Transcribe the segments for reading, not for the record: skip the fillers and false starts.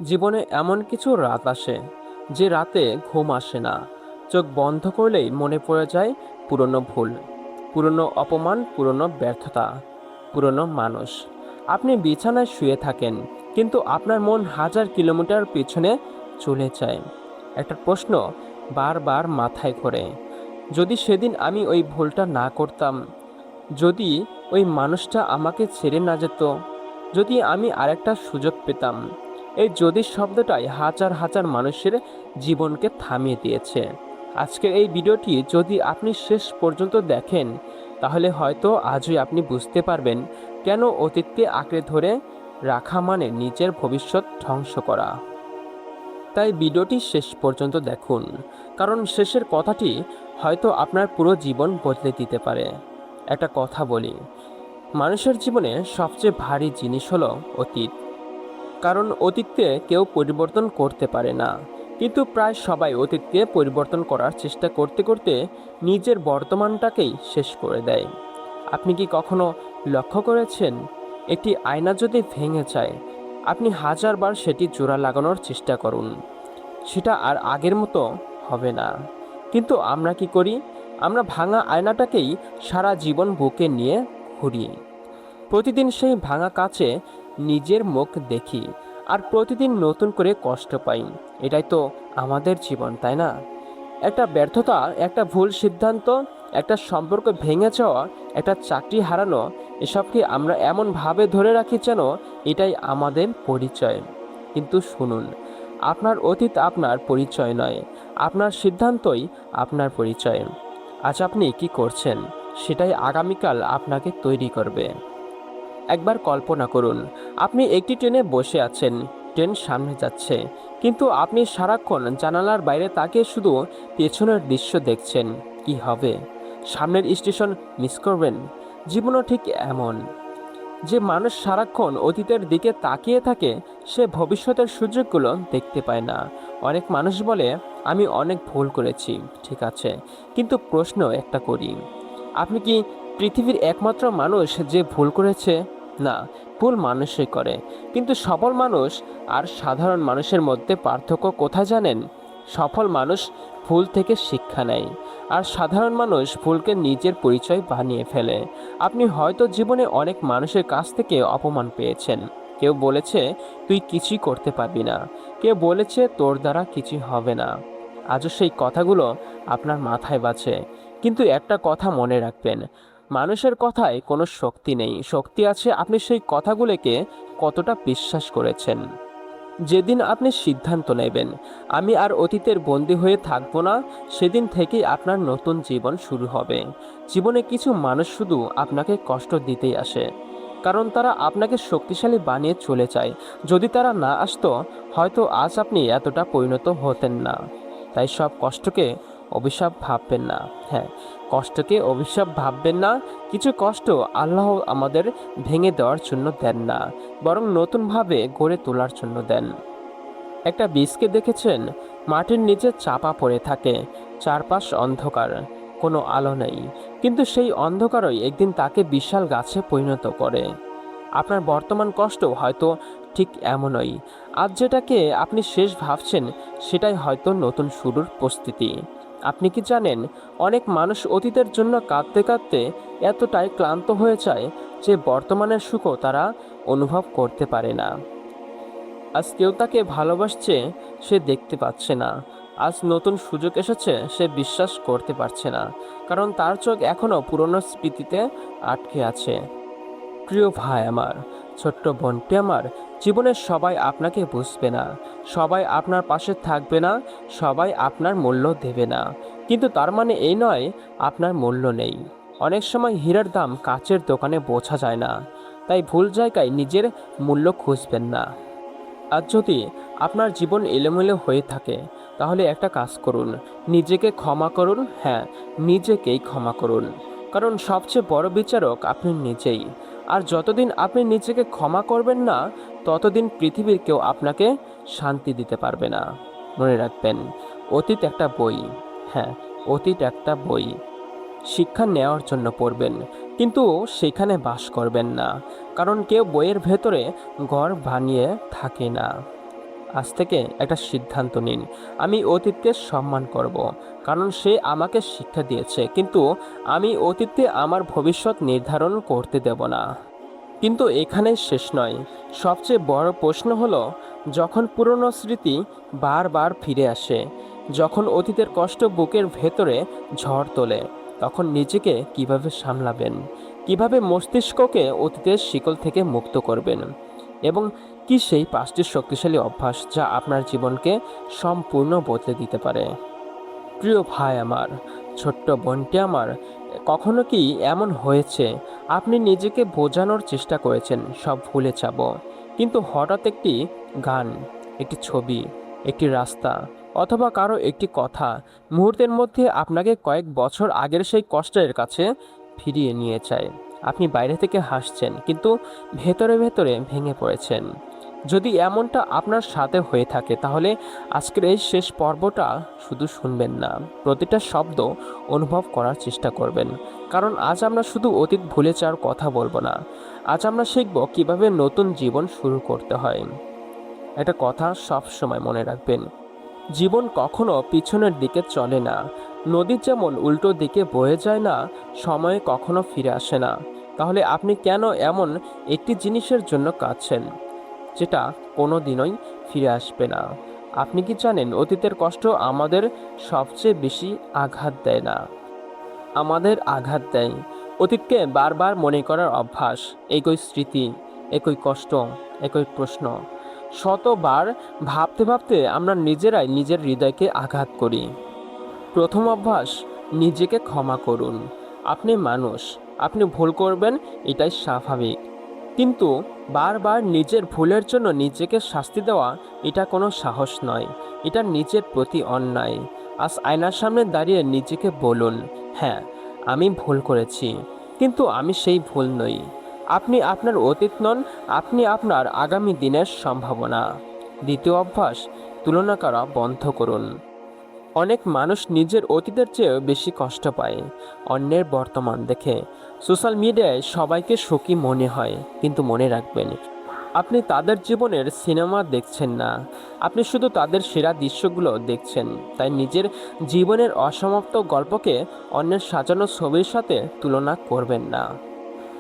জীবনে এমন কিছু রাত আসে যে রাতে ঘুম আসে না। চোখ বন্ধ করলেই মনে পড়ে যায় পুরনো ভুল, পুরনো অপমান, পুরনো ব্যর্থতা, পুরনো মানুষ। আপনি বিছানায় শুয়ে থাকেন, কিন্তু আপনার মন হাজার কিলোমিটার পিছনে চলে যায়। একটা প্রশ্ন বারবার মাথায় ঘোরে, যদি সেদিন আমি ওই ভুলটা না করতাম, যদি ওই মানুষটা আমাকে ছেড়ে না যেত, যদি আমি আরেকটা সুযোগ পেতাম। এই যদি শব্দটাই হাজার হাজার মানুষের জীবনকে থামিয়ে দিয়েছে। আজকের এই ভিডিওটি যদি আপনি শেষ পর্যন্ত দেখেন, তাহলে হয়তো আজই আপনি বুঝতে পারবেন কেন অতীতকে আঁকড়ে ধরে রাখা মানে নিজের ভবিষ্যৎ ধ্বংস করা। তাই ভিডিওটি শেষ পর্যন্ত দেখুন, কারণ শেষের কথাটি হয়তো আপনার পুরো জীবন বদলে দিতে পারে। একটা কথা বলি, মানুষের জীবনে সবচেয়ে ভারী জিনিস হলো অতীত। কারণ অতীতকে কেউ পরিবর্তন করতে পারে না, কিন্তু প্রায় সবাই অতীতকে পরিবর্তন করার চেষ্টা করতে করতে নিজের বর্তমানটাকেই শেষ করে দেয়। আপনি কি কখনো লক্ষ্য করেছেন, একটি আয়না যদি ভেঙে যায়, আপনি হাজারবার সেটি জোড়া লাগানোর চেষ্টা করুন, সেটা আর আগের মতো হবে না। কিন্তু আমরা কি করি, আমরা ভাঙা আয়নাটাকেই সারা জীবন বুকে নিয়ে ঘুরি। প্রতিদিন সেই ভাঙা কাচে নিজের মুখ দেখি, আর প্রতিদিন নতুন করে কষ্ট পাই। এটাই তো আমাদের জীবন, তাই না? একটা ব্যর্থতা, একটা ভুল সিদ্ধান্ত, একটা সম্পর্ক ভেঙে যাওয়া, একটা চাকরি হারানো, এসবকে আমরা এমনভাবে ধরে রাখি যেন এটাই আমাদের পরিচয়। কিন্তু শুনুন, আপনার অতীত আপনার পরিচয় নয়, আপনার সিদ্ধান্তই আপনার পরিচয়। আজ আপনি কি করছেন, সেটাই আগামীকাল আপনাকে তৈরি করবে। একবার কল্পনা করুন, আপনি একটি ট্রেনে বসে আছেন, ট্রেন সামনে যাচ্ছে, কিন্তু আপনি সারাক্ষণ জানালার বাইরে তাকিয়ে শুধু পেছনের দৃশ্য দেখছেন। কি হবে? সামনের স্টেশন মিস করবেন। জীবনও ঠিক এমন। যে মানুষ সারাক্ষণ অতীতের দিকে তাকিয়ে থাকে, সে ভবিষ্যতের সুযোগগুলো দেখতে পায় না। অনেক মানুষ বলে, আমি অনেক ভুল করেছি। ঠিক আছে, কিন্তু প্রশ্ন একটা করি, আপনি কি পৃথিবীর একমাত্র মানুষ যে ভুল করেছে? না, ভুল মানুষই করে। কিন্তু সফল মানুষ আর সাধারণ মানুষের মধ্যে পার্থক্য কোথায় জানেন? সফল মানুষ ভুল থেকে শিক্ষা নেয়, আর সাধারণ মানুষ ভুলকে নিজের পরিচয় বানিয়ে ফেলে। আপনি হয়তো জীবনে অনেক মানুষের কাছ থেকে অপমান পেয়েছেন। কেউ বলেছে তুই কিছুই করতে পারবি না, কেউ বলেছে তোর দ্বারা কিছুই হবে না। আজও সেই কথাগুলো আপনার মাথায় বাজে। কিন্তু একটা কথা মনে রাখবেন, মানুষের কথায় কোনো শক্তি নেই, শক্তি আছে আপনি সেই কথাগুলোকে কতটা বিশ্বাস করেছেন। যেদিন আপনি সিদ্ধান্ত নেবেন আমি আর অতীতের বন্দী হয়ে থাকবো না, সেদিন থেকেই আপনার নতুন জীবন শুরু হবে। জীবনে কিছু মানুষ শুধু আপনাকে কষ্ট দিতেই আসে, কারণ তারা আপনাকে শক্তিশালী বানিয়ে চলে যায়। যদি তারা না আসতো, হয়তো আজ আপনি এতটা পরিণত হতেন না। তাই সব কষ্টকে অভিশাপ ভাববেন না। হ্যাঁ, কষ্টকে অভিশাপ ভাববেন না। কিছু কষ্ট আল্লাহ আমাদের ভেঙে দেওয়ার জন্য দেন না, বরং নতুনভাবে গড়ে তোলার জন্য দেন। একটা বীজকে দেখেছেন, মাটির নিচে চাপা পড়ে থাকে, চারপাশ অন্ধকার, কোনো আলো নেই, কিন্তু সেই অন্ধকারই একদিন তাকে বিশাল গাছে পরিণত করে। আপনার বর্তমান কষ্ট হয়তো ঠিক এমনই। আজ যেটাকে আপনি শেষ ভাবছেন, সেটাই হয়তো নতুন শুরুর প্রস্তুতি। আপনি কি জানেন, অনেক মানুষ অতীতের জন্য কাঁদতে কাঁদতে এতটাই ক্লান্ত হয়ে যায় যে বর্তমানের সুখও তারা অনুভব করতে পারে না। আজ কেউ তাকে ভালোবাসছে, সে দেখতে পাচ্ছে না। আজ নতুন সুযোগ এসেছে, সে বিশ্বাস করতে পারছে না, কারণ তার চোখ এখনো পুরনো স্মৃতিতে আটকে আছে। প্রিয় ভাই আমার, ছোট্ট বোনটি আমার, জীবনের সবাই আপনাকে বুঝবে না, সবাই আপনার পাশে থাকবে না, সবাই আপনার মূল্য দেবে না, কিন্তু তার মানে এই নয় আপনার মূল্য নেই। অনেক সময় হীরার দাম কাচের দোকানে বোঝা যায় না। তাই ভুল জায়গায় নিজের মূল্য খুঁজবেন না। আজ যদি আপনার জীবন এলোমেলো হয়ে থাকে, তাহলে একটা কাজ করুন, নিজেকে ক্ষমা করুন। হ্যাঁ, নিজেকেই ক্ষমা করুন, কারণ সবচেয়ে বড় বিচারক আপনি নিজেই। আর যতদিন আপনি নিজেকে ক্ষমা করবেন না, ততদিন পৃথিবীর কেউ আপনাকে শান্তি দিতে পারবে না। মনে রাখবেন, অতীত একটা বই। হ্যাঁ, অতীত একটা বই, শিক্ষা নেওয়ার জন্য পড়বেন, কিন্তু সেখানে বাস করবেন না, কারণ কেউ বইয়ের ভেতরে ঘর বানিয়ে থাকে না। আজ থেকে একটা সিদ্ধান্ত নিন, আমি অতীতকে সম্মান করব, কারণ সে আমাকে শিক্ষা দিয়েছে, কিন্তু আমি অতীতে আমার ভবিষ্যৎ নির্ধারণ করতে দেব না। কিন্তু এখানেই শেষ নয়। সবচেয়ে বড় প্রশ্ন হলো, যখন পুরনো স্মৃতি বারবার ফিরে আসে, যখন অতীতের কষ্ট বুকের ভেতরে ঝড় তোলে, তখন নিজেকে কিভাবে সামলাবেন, কিভাবে মস্তিষ্ককে অতীতের শিকল থেকে মুক্ত করবেন, এবং কি সেই 5টি শক্তিশালী অভ্যাস যা আপনার জীবনকে সম্পূর্ণ বদলে দিতে পারে। প্রিয় ভাই আমার, ছোট্ট বোনটি আমার, কখনো কি এমন হয়েছে আপনি নিজেকে বোঝানোর চেষ্টা করেছেন সব ভুলে যাব, কিন্তু হঠাৎ একটি গান, একটি ছবি, একটি রাস্তা, অথবা কারো একটি কথা মুহূর্তের মধ্যে আপনাকে কয়েক বছর আগের সেই কষ্টের কাছে ফিরিয়ে নিয়ে যায়। আপনি বাইরে থেকে হাসছেন, কিন্তু ভেতরে ভেতরে ভেঙে পড়েছেন। যদি এমনটা আপনার সাথে হয়ে থাকে, তাহলে আজকের এই শেষ পর্বটা শুধু শুনবেন না, প্রতিটা শব্দ অনুভব করার চেষ্টা করবেন। কারণ আজ আমরা শুধু অতীত ভুলে যাওয়ার কথা বলবো না, আজ আমরা শিখব কিভাবে নতুন জীবন শুরু করতে হয়। একটা কথা সব সময় মনে রাখবেন, জীবন কখনো পিছনের দিকে চলে না। নদী যেমন উল্টো দিকে বয়ে যায় না, সময় কখনো ফিরে আসে না। তাহলে আপনি কেন এমন একটি জিনিসের জন্য কাঁদছেন যেটা কোনো দিনই ফিরে আসবে না? আপনি কি জানেন, অতীতের কষ্ট আমাদের সবচেয়ে বেশি আঘাত দেয় না, আমাদের আঘাত দেয় অতীতকে বারবার মনে করার অভ্যাস। একই স্মৃতি, একই কষ্ট, একই প্রশ্ন, শতবার ভাবতে ভাবতে আমরা নিজেরাই নিজের হৃদয়কে আঘাত করি। প্রথম অভ্যাস, নিজেকে ক্ষমা করুন। আপনি মানুষ, আপনি ভুল করবেন, এটাই স্বাভাবিক। কিন্তু বারবার নিজের ভুলের জন্য নিজেকে শাস্তি দেওয়া, এটা কোনো সাহস নয়, এটা নিজের প্রতি অন্যায়। আজ আয়নার সামনে দাঁড়িয়ে নিজেকে বলুন, হ্যাঁ, আমি ভুল করেছি, কিন্তু আমি সেই ভুল নই। আপনি আপনার অতীত নন, আপনি আপনার আগামী দিনের সম্ভাবনা। দ্বিতীয় অভ্যাস, তুলনা করা বন্ধ করুন। অনেক মানুষ নিজের অতীতের চেয়েও বেশি কষ্ট পায় অন্যের বর্তমান দেখে। সোশ্যাল মিডিয়ায় সবাইকে সুখী মনে হয়, কিন্তু মনে রাখবেন, আপনি তাদের জীবনের সিনেমা দেখছেন না, আপনি শুধু তাদের সেরা দৃশ্যগুলো দেখছেন। তাই নিজের জীবনের অসমাপ্ত গল্পকে অন্যের সাজানো ছবির সাথে তুলনা করবেন না।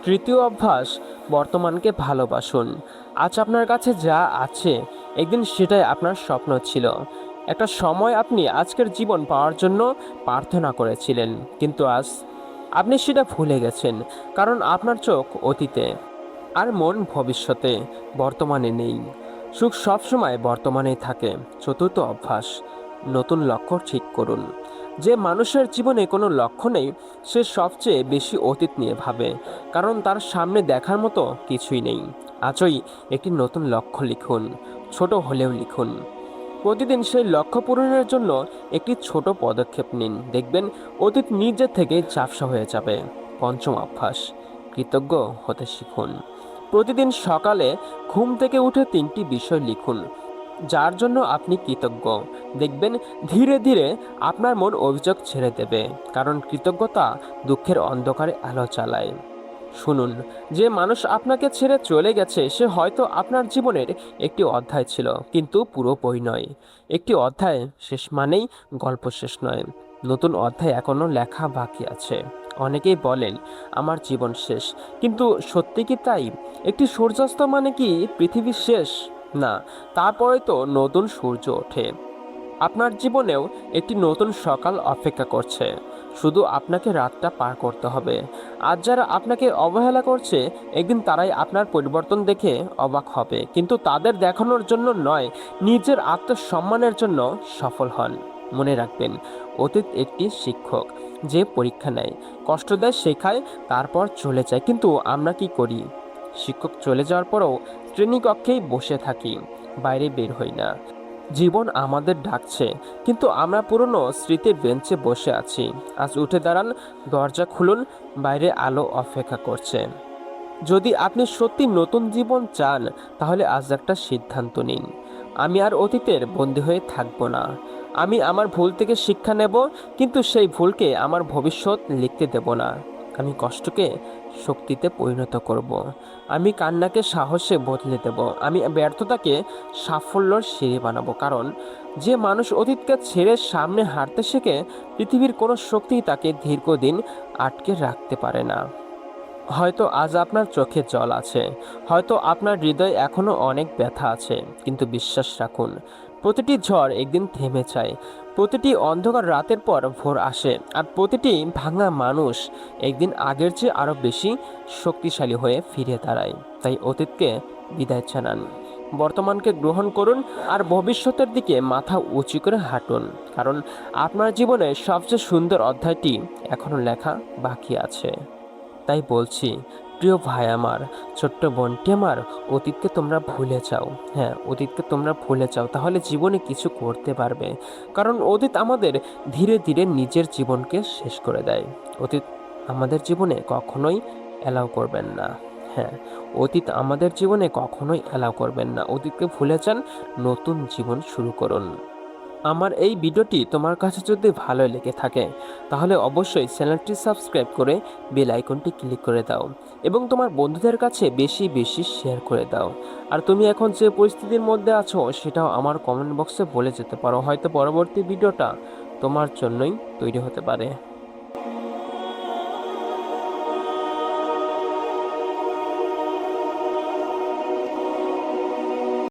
তৃতীয় অভ্যাস, বর্তমানকে ভালোবাসুন। আজ আপনার কাছে যা আছে, একদিন সেটাই আপনার স্বপ্ন ছিল। একটা সময় আপনি আজকের জীবন পাওয়ার জন্য প্রার্থনা করেছিলেন, কিন্তু আজ আপনি সেটা ভুলে গেছেন, কারণ আপনার চোখ অতীতে আর মন ভবিষ্যতে, বর্তমানে নেই। সুখ সবসময় বর্তমানেই থাকে। চতুর্থ অভ্যাস, নতুন লক্ষ্য ঠিক করুন। যে মানুষের জীবনে কোনো লক্ষ্য নেই, সে সবচেয়ে বেশি অতীত নিয়ে ভাবে, কারণ তার সামনে দেখার মতো কিছুই নেই। আজই একটি নতুন লক্ষ্য লিখুন, ছোট হলেও লিখুন। প্রতিদিন সেই লক্ষ্য পূরণের জন্য একটি ছোট পদক্ষেপ নিন, দেখবেন অতীত নিজে থেকেই ঝাপসা হয়ে যাবে। পঞ্চম অভ্যাস, কৃতজ্ঞ হতে শিখুন। প্রতিদিন সকালে ঘুম থেকে উঠে 3টি বিষয় লিখুন যার জন্য আপনি কৃতজ্ঞ। দেখবেন ধীরে ধীরে আপনার মন অভিযোগ ছেড়ে দেবে, কারণ কৃতজ্ঞতা দুঃখের অন্ধকারে আলো জ্বালায়। শুনুন, যে মানুষ আপনাকে ছেড়ে চলে গেছে সে হয়তো আপনার জীবনের একটি অধ্যায় ছিল, কিন্তু পুরো বই নয়। একটি অধ্যায় শেষ মানেই গল্প শেষ নয়, নতুন অধ্যায় এখনো লেখা বাকি আছে। অনেকেই বলেন আমার জীবন শেষ, কিন্তু সত্যি কি তাই? একটি সূর্যাস্ত মানে কি পৃথিবী শেষ? না, তারপরে তো নতুন সূর্য ওঠে। আপনার জীবনেও একটি নতুন সকাল অপেক্ষা করছে, শুধু আপনাকে রাতটা পার করতে হবে। আজ যারা আপনাকে অবহেলা করছে, একদিন তারাই আপনার পরিবর্তন দেখে অবাক হবে, কিন্তু তাদের দেখানোর জন্য নয়, নিজের আত্মসম্মানের জন্য সফল হন। মনে রাখবেন, অতীত একটি শিক্ষক যে পরীক্ষা নেয়, কষ্ট দেয়, শেখায়, তারপর চলে যায়। কিন্তু আমরা কি করি? শিক্ষক চলে যাওয়ার পরও শ্রেণীকক্ষেই বসে থাকি, বাইরে বের হই না। জীবন আমাদের ডাকছে, কিন্তু আমরা পুরনো স্মৃতির বেঞ্চে বসে আছি। আজ উঠে দাঁড়ান, দরজা খুলুন, বাইরে আলো অপেক্ষা করছে। যদি আপনি সত্যি নতুন জীবন চান, তাহলে আজ একটা সিদ্ধান্ত নিন, আমি আর অতীতের বন্দী হয়ে থাকব না। আমি আমার ভুল থেকে শিক্ষা নেব, কিন্তু সেই ভুলকে আমার ভবিষ্যৎ লিখতে দেব না। আমি কষ্টকে শক্তিতে পরিণত করব। আমি কান্নাকে সাহসে বদলে দেব। আমি ব্যর্থতাকে সাফল্যর সিঁড়ি বানাবো। কারণ যে মানুষ অতীতকে ছেড়ে সামনে হাঁটতে শেখে, পৃথিবীর কোনো শক্তিই তাকে দীর্ঘদিন আটকে রাখতে পারে না। হয়তো আজ আপনার চোখে জল আছে, হয়তো আপনার হৃদয়ে এখনো অনেক ব্যথা আছে, কিন্তু বিশ্বাস রাখুন, প্রতিটি ঝড় একদিন থেমে যায়, প্রতিটি অন্ধকার রাতের পর ভোর আসে, আর প্রতিটি ভাঙা মানুষ একদিন আগের চেয়ে আরো বেশি শক্তিশালী হয়ে ফিরে দাঁড়ায়। তাই অতীতকে বিদায় জানান, বর্তমানকে গ্রহণ করুন, আর ভবিষ্যতের দিকে মাথা উঁচু করে হাঁটুন। কারণ আপনার জীবনের সবচেয়ে সুন্দর অধ্যায়টি এখনো লেখা বাকি আছে। তাই বলছি, প্রিয় ভাই আমার, ছোট্ট বোনটি আমার, অতীতকে তোমরা ভুলে যাও। হ্যাঁ, অতীতকে তোমরা ভুলে যাও, তাহলে জীবনে কিছু করতে পারবে। কারণ অতীত আমাদের ধীরে ধীরে নিজের জীবনকে শেষ করে দেয়। অতীত আমাদের জীবনে কখনোই অ্যালাউ করবেন না। হ্যাঁ, অতীত আমাদের জীবনে কখনোই অ্যালাউ করবেন না। অতীতকে ভুলে যান, নতুন জীবন শুরু করুন। আমার এই ভিডিওটি তোমার কাছে যদি ভালো লেগে থাকে, তাহলে অবশ্যই চ্যানেলটি সাবস্ক্রাইব করে বেল আইকনটি ক্লিক করে দাও, এবং তোমার বন্ধুদের কাছে বেশি বেশি শেয়ার করে দাও। আর তুমি এখন যে পরিস্থিতির মধ্যে আছো সেটাও আমার কমেন্ট বক্সে বলে যেতে পারো, হয়তো পরবর্তী ভিডিওটা তোমার জন্যই তৈরি হতে পারে।